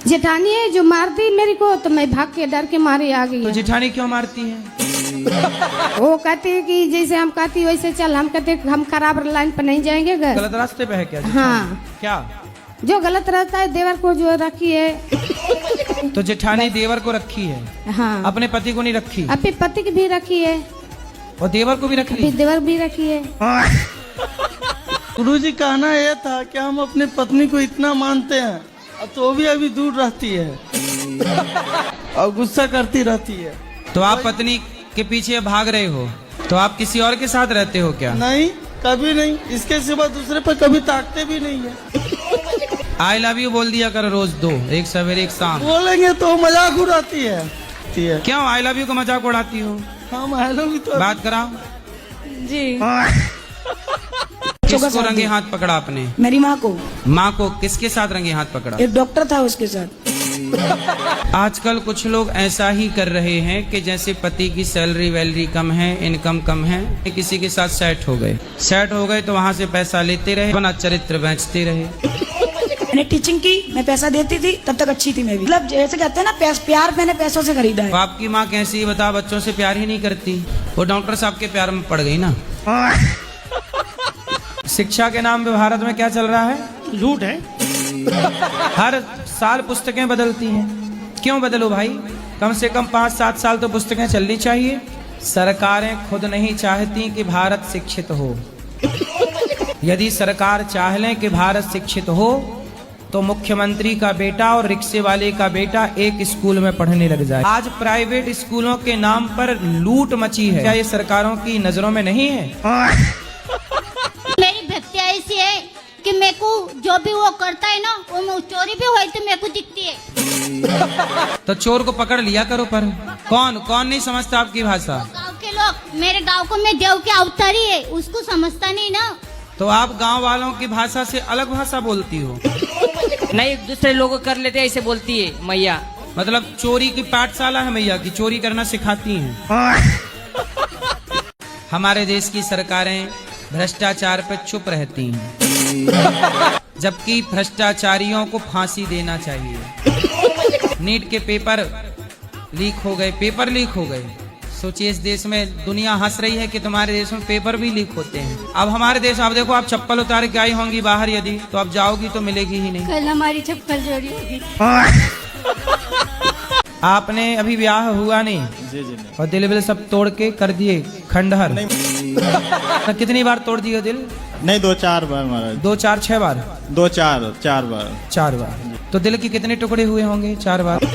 जेठानी है जो मार दी मेरे को, तो मैं भाग के डर के मारे आ गई। तो जेठानी क्यों मारती है? वो कहते हैं कि जैसे हम कहती वैसे चल, हम कहते हम खराब लाइन पर नहीं जाएंगे घर। गलत रास्ते पे है क्या? हाँ, क्या जो गलत रास्ता है देवर को जो रखी है। तो जेठानी देवर को रखी है? हाँ, अपने पति को नहीं रखी? अपने पति की भी रखी है और देवर को भी रख ली? देवर भी रखी है। गुरुजी कहना यह था कि हम अपनी पत्नी को इतना मानते हैं, तो भी अभी दूर रहती है और गुस्सा करती रहती है। तो आप पत्नी के पीछे भाग रहे हो, तो आप किसी और के साथ रहते हो क्या? नहीं, कभी नहीं। इसके सिवा दूसरे पर कभी ताकते भी नहीं है। आई लव यू बोल दिया करो रोज, दो, एक सवेरे एक शाम। बोलेंगे तो मजाक उड़ाती है। क्यों आई लव यू का मजाक उड़ाती हो? हम हेलो भी तो बात कराओ जी। किसको रंगे हाथ पकड़ा आपने? मेरी माँ को। माँ को किसके साथ रंगे हाथ पकड़ा? एक डॉक्टर था उसके साथ। आजकल कुछ लोग ऐसा ही कर रहे हैं कि जैसे पति की सैलरी वैलरी कम है, इनकम कम है, किसी के साथ सेट हो गए तो वहाँ से पैसा लेते रहे, अपना चरित्र बेचते रहे। मैंने टीचिंग की, मैं पैसा देती थी, तब तक अच्छी थी मैं भी। मतलब जैसे कहते हैं ना, प्यार मैंने पैसों से खरीदा है। तो आपकी माँ कैसी बता, बच्चों से प्यार ही नहीं करती, वो डॉक्टर साहब के प्यार में पड़ गई ना। शिक्षा के नाम पे भारत में क्या चल रहा है? झूठ है। हर साल पुस्तकें बदलती हैं। क्यों बदलो भाई? कम से कम 5-7 साल तो पुस्तकें चलनी चाहिए। सरकारें खुद नहीं चाहती कि भारत शिक्षित हो। यदि सरकार चाह लें कि भारत शिक्षित हो, तो मुख्यमंत्री का बेटा और रिक्शे वाले का बेटा एक स्कूल में पढ़ने लग जाए। आज प्राइवेट स्कूलों के नाम पर लूट मची है, क्या ये सरकारों की नजरों में नहीं है? मेरी भक्ति ऐसी है कि मेरे को जो भी वो करता है ना, वो चोरी भी हुई तो मेरे को दिखती है। तो चोर को पकड़ लिया करो। पर कौन नहीं समझता आपकी भाषा? गांव के लोग, मेरे गांव को मैं देव के अवतारी है, उसको समझता नहीं ना। तो आप गांव वालों की भाषा से अलग भाषा बोलती हो? नहीं, दूसरे लोग कर लेते हैं, ऐसे बोलती है मैया। मतलब चोरी की पाठशाला है मैया की, चोरी करना सिखाती हैं। हमारे देश की सरकारें भ्रष्टाचार पर चुप रहती हैं, जबकि भ्रष्टाचारियों को फांसी देना चाहिए। नीट के पेपर लीक हो गए। सोचिए, इस देश में दुनिया हंस रही है कि तुम्हारे देश में पेपर भी लीक होते हैं। अब हमारे देश, आप देखो, आप चप्पल उतार के आई होंगी बाहर, यदि तो आप जाओगी तो मिलेगी ही नहीं। कल हमारी चप्पल चोरी होगी। आपने अभी ब्याह हुआ नहीं? जी नहीं। और दिल विल सब तोड़ के कर दिए खंडहर? तो कितनी बार तोड़ दिए दिल? नहीं, 2-4 बार महाराज। 2-4-6 बार? 2-4 बार। 4 बार। तो दिल के कितने टुकड़े हुए होंगे? 4 बार।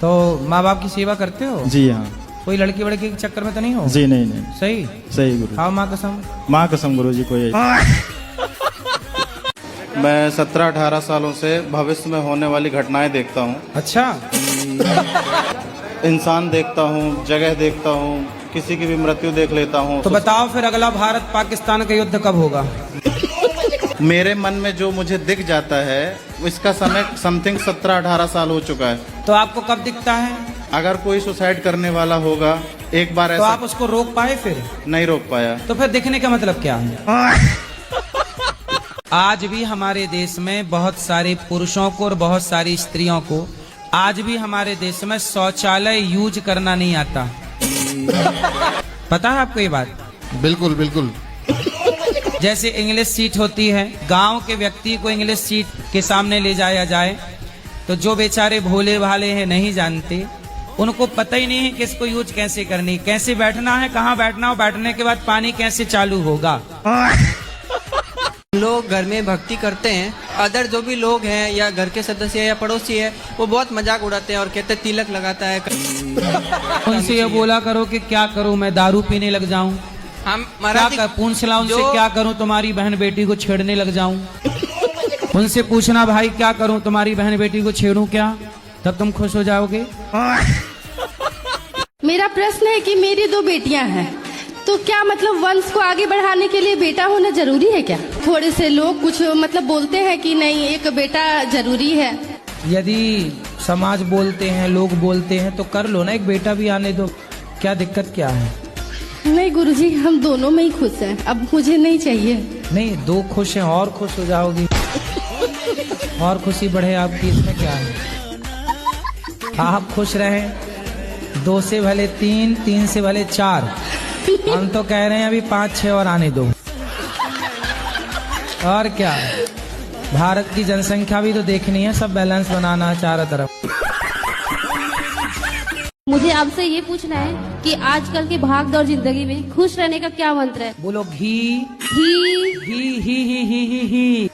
तो माँ बाप की सेवा करते हो? जी हाँ। कोई लड़की वड़की के चक्कर में तो नहीं हो? जी नहीं। सही गुरु। हाँ, माँ कसम। माँ कसम गुरु जी। कोई मैं 17-18 सालों से भविष्य में होने वाली घटनाएं देखता हूँ। अच्छा। इंसान देखता हूँ, जगह देखता हूँ, किसी की भी मृत्यु देख लेता हूँ। तो बताओ फिर अगला भारत पाकिस्तान का युद्ध कब होगा? मेरे मन में जो मुझे दिख जाता है, इसका समय समथिंग 17-18 साल हो चुका है। तो आपको कब दिखता है? अगर कोई सुसाइड करने वाला होगा, एक बार तो ऐसा आप उसको रोक पाए? फिर नहीं रोक पाया। तो फिर दिखने का मतलब क्या है? आज भी हमारे देश में बहुत सारे पुरुषों को और बहुत सारी स्त्रियों को आज भी हमारे देश में शौचालय यूज करना नहीं आता। पता है आपको ये बात? बिल्कुल। जैसे इंग्लिश सीट होती है, गांव के व्यक्ति को इंग्लिश सीट के सामने ले जाया जाए तो जो बेचारे भोले भाले हैं, नहीं जानते, उनको पता ही नहीं है कि इसको यूज कैसे करनी, कैसे बैठना है, कहाँ बैठना हो, बैठने के बाद पानी कैसे चालू होगा। लोग घर में भक्ति करते हैं, अदर जो भी लोग हैं या घर के सदस्य या पड़ोसी है, वो बहुत मजाक उड़ाते हैं और कहते हैं तिलक लगाता है। उनसे ये बोला करो कि क्या करूं, मैं दारू पीने लग जाऊं? हम क्या पूछला उनसे, क्या करूं, तुम्हारी बहन बेटी को छेड़ने लग जाऊं? उनसे पूछना, भाई क्या करूं, तुम्हारी बहन बेटी को छेड़ूं क्या? तब तुम खुश हो जाओगे। मेरा प्रश्न है कि मेरी 2 बेटियां हैं, तो क्या मतलब वंश को आगे बढ़ाने के लिए बेटा होना जरूरी है क्या? थोड़े से लोग कुछ मतलब बोलते हैं कि नहीं, एक बेटा जरूरी है। यदि समाज बोलते हैं, लोग बोलते हैं, तो कर लो ना, एक बेटा भी आने दो, क्या दिक्कत क्या है? नहीं गुरुजी, हम दोनों में ही खुश हैं, अब मुझे नहीं चाहिए। नहीं, 2 खुश हैं और खुश हो जाओगी और खुशी बढ़े आपकी, इसमें क्या है? आप खुश रहें, 2 से भले 3, 3 से भले 4। हम तो कह रहे हैं अभी 5-6 और आने दो। और क्या, भारत की जनसंख्या भी तो देखनी है, सब बैलेंस बनाना है चारों तरफ। मुझे आपसे ये पूछना है कि आजकल के भाग दौड़ जिंदगी में खुश रहने का क्या मंत्र है? बोलो घी घी ही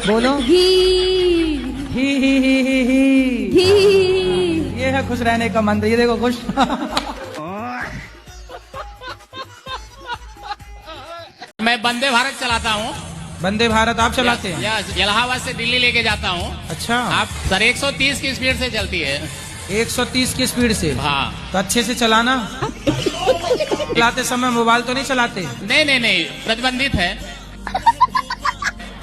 बोलो घी ही घी। ये है खुश रहने का मंत्र। ये देखो खुश। मैं वंदे भारत चलाता हूँ। वंदे भारत आप चलाते हैं? इलाहाबाद से दिल्ली लेके जाता हूँ। अच्छा। आप सर 130 की स्पीड से चलती है। 130 की स्पीड से? हाँ। तो अच्छे से चलाना। चलाते समय मोबाइल तो नहीं चलाते? नहीं, प्रतिबंधित है।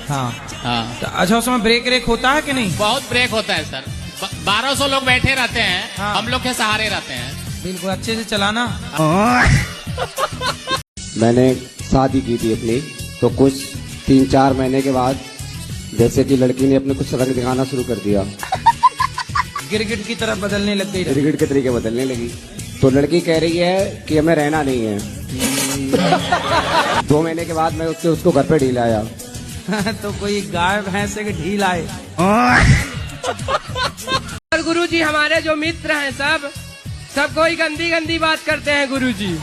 हाँ हाँ। तो अच्छा, उसमें ब्रेक रेक होता है कि नहीं? बहुत ब्रेक होता है सर। 1200 लोग बैठे रहते हैं। हाँ। हम लोग के सहारे रहते हैं। बिल्कुल अच्छे से चलाना। मैंने शादी की थी अपनी, तो कुछ 3-4 महीने के बाद जैसे कि लड़की ने अपने कुछ रंग दिखाना शुरू कर दिया, गिरगिट की तरफ बदलने लग गई। गिरगिट के तरीके बदलने लगी। तो लड़की कह रही है कि हमें रहना नहीं है। 2 महीने के बाद मैं उसको घर पे ढील आया। तो कोई गाय भैंस के ढील आए। गुरुजी हमारे जो मित्र हैं सब कोई गंदी गंदी बात करते हैं गुरुजी।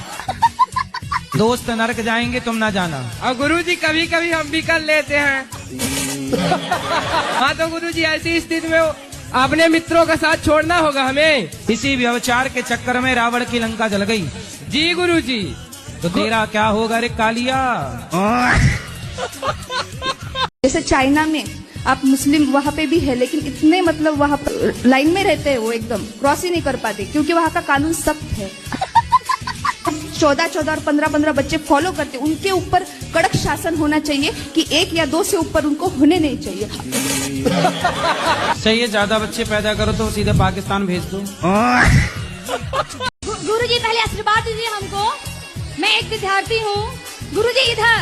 दोस्त नरक जाएंगे, तुम ना जाना। और गुरुजी कभी कभी हम भी कर लेते हैं। हाँ तो गुरुजी ऐसी स्थिति में अपने मित्रों का साथ छोड़ना होगा हमें। इसी व्यवचार के चक्कर में रावण की लंका जल गई। जी गुरुजी। तो तेरा क्या होगा रे कालिया? जैसे चाइना में आप मुस्लिम वहाँ पे भी है, लेकिन इतने मतलब वहाँ लाइन में रहते हैं, वो एकदम क्रॉस ही नहीं कर पाते क्योंकि वहाँ का कानून सख्त है। 14 और 15 बच्चे फॉलो करते, उनके ऊपर कड़क शासन होना चाहिए कि 1 या 2 से ऊपर उनको होने नहीं चाहिए। सही है, ज्यादा बच्चे पैदा करो तो सीधे पाकिस्तान भेज दो। गुरुजी पहले आशीर्वाद दीजिए हमको। मैं एक विद्यार्थी हूँ। गुरुजी इधर।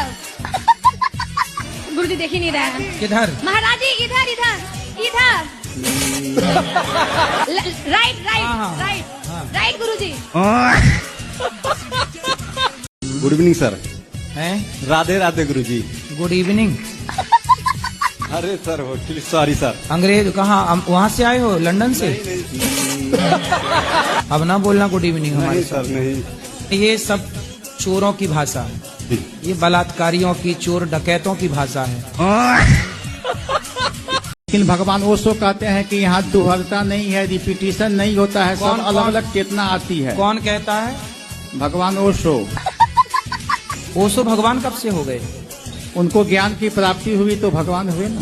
गुरुजी देख ही नहीं रहा है। किधर? महाराज जी इधर इधर इधर। राइट राइट गुरुजी। Good evening sir. हैं? राधे राधे गुरुजी। Good evening. अरे सर सॉरी सर। अंग्रेज कहाँ? वहाँ से आए हो? लंदन से? अब ना बोलना गुड इवनिंग हमारे सर नहीं। ये सब चोरों की भाषा है, ये बलात्कारियों की, चोर डकैतों की भाषा है। लेकिन भगवान ओशो कहते हैं कि यहाँ दोहरता नहीं है, रिपीटिशन नहीं होता है, सब अलग अलग चेतना आती है। कौन कहता है? भगवान ओशो। ओशो भगवान कब से हो गए? उनको ज्ञान की प्राप्ति हुई तो भगवान हुए ना।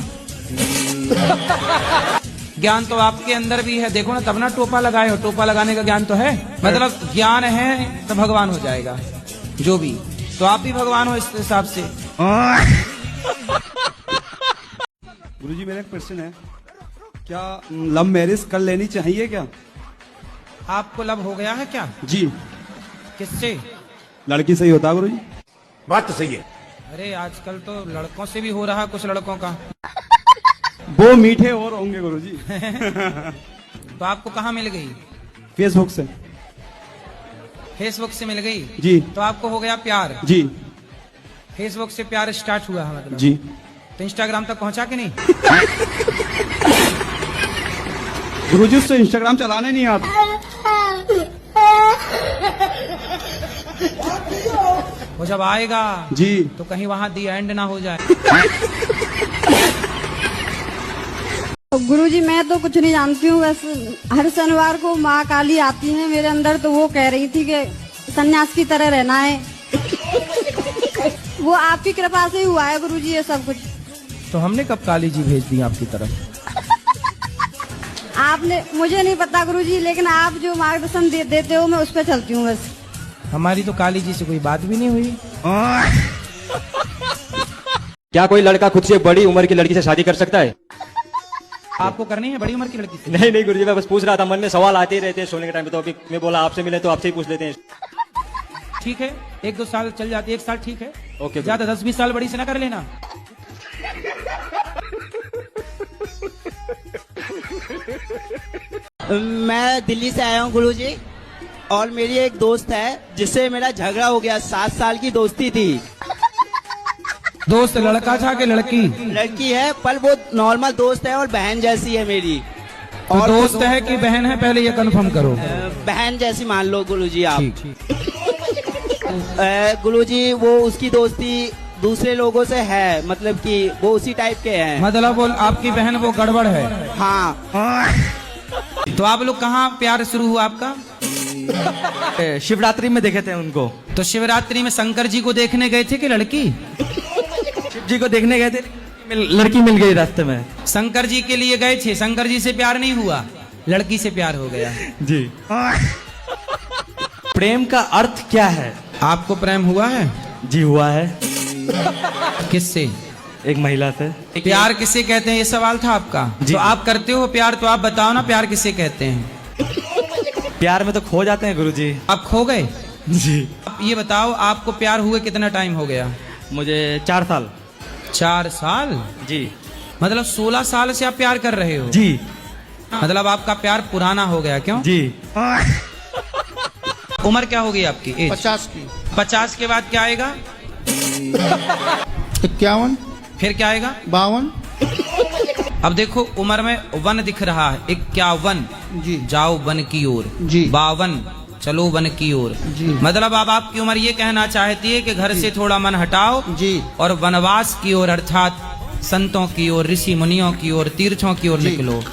ज्ञान तो आपके अंदर भी है, देखो ना, तब ना टोपा लगाए हो। टोपा लगाने का ज्ञान तो है, मतलब ज्ञान है तो भगवान हो जाएगा जो भी। तो आप भी भगवान हो इस हिसाब से। गुरुजी मेरा एक क्वेश्चन है, क्या लव मैरिज कर लेनी चाहिए क्या? आपको लव हो गया है क्या? जी। किससे? लड़की सही होता गुरुजी? बात तो सही है। अरे आजकल तो लड़कों से भी हो रहा है, कुछ लड़कों का। वो मीठे और होंगे गुरुजी। तो आपको कहाँ मिल गई? फेसबुक से। फेसबुक से मिल गई? जी। तो आपको हो गया प्यार? जी। फेसबुक से प्यार स्टार्ट हुआ है मतलब? जी। तो इंस्टाग्राम तक पहुंचा कि नहीं? गुरुजी उससे इंस्टाग्राम चलाने नहीं आता। वो जब आएगा जी तो कहीं वहां दी एंड ना हो जाए। गुरुजी मैं तो कुछ नहीं जानती हूँ, बस हर शनिवार को माँ काली आती है मेरे अंदर, तो वो कह रही थी कि सन्यास की तरह रहना है। वो आपकी कृपा से ही हुआ है गुरुजी ये सब कुछ। तो हमने कब काली जी भेज दी आपकी तरफ? आपने, मुझे नहीं पता गुरुजी, लेकिन आप जो मार्गदर्शन देते हो मैं उस पर चलती हूँ बस। हमारी तो काली जी से कोई बात भी नहीं हुई। क्या कोई लड़का खुद से बड़ी उम्र की लड़की से शादी कर सकता है? आपको करनी है बड़ी उम्र की लड़की से? नहीं गुरुजी, मैं बस पूछ रहा था, मन में सवाल आते ही रहते हैं सोने के टाइम पे, तो अभी मैं बोला आपसे मिले तो आपसे ही पूछ लेते हैं। ठीक है, 1-2 साल चल जाती है, 1 साल ठीक है। ओके। ज्यादा 10-20 साल बड़ी से ना कर लेना। मैं दिल्ली से आया हूँ गुरुजी, और मेरी एक दोस्त है जिससे मेरा झगड़ा हो गया। 7 साल की दोस्ती थी। दोस्त लड़का था कि लड़की? लड़की है, पर वो नॉर्मल दोस्त है और बहन जैसी है मेरी। तो और दोस्त है कि बहन है, पहले ये कंफर्म करो। बहन जैसी मान लो गुरुजी आप। ठीक। गुरुजी वो उसकी दोस्ती दूसरे लोगों से है, मतलब कि वो उसी टाइप के हैं। मतलब वो आपकी बहन वो गड़बड़ है। हाँ। तो आप लोग कहाँ प्यार शुरू हुआ आपका? शिवरात्रि में देखे थे उनको। तो शिवरात्रि में शंकर जी को देखने गए थे कि लड़की? शिव जी को देखने गए थे, लड़की मिल गई रास्ते में। शंकर जी के लिए गए थे, शंकर जी से प्यार नहीं हुआ, लड़की से प्यार हो गया। जी। प्रेम का अर्थ क्या है? आपको प्रेम हुआ है? जी हुआ है। किससे? एक महिला से। प्यार किसे कहते हैं, ये सवाल था आपका? जी। तो आप करते हो प्यार, तो आप बताओ ना प्यार किसे कहते हैं? प्यार में तो खो जाते हैं गुरुजी। आप खो गए? जी। आप ये बताओ, आपको प्यार हुए कितना टाइम हो गया? मुझे 4 साल। 4 साल? जी। मतलब 16 साल से आप प्यार कर रहे हो? जी। मतलब आपका प्यार पुराना हो गया, क्यों? जी। उम्र क्या होगी आपकी? एज? 50 की। 50 के बाद क्या आएगा? 51। फिर क्या आएगा? 52। अब देखो उम्र में 1 दिख रहा है, 51। जी। जाओ वन की ओर। जी। 52 चलो वन की ओर। जी। मतलब अब आपकी उम्र ये कहना चाहती है कि घर से थोड़ा मन हटाओ जी। और वनवास की ओर, अर्थात संतों की ओर, ऋषि मुनियों की ओर, तीर्थों की ओर निकलो।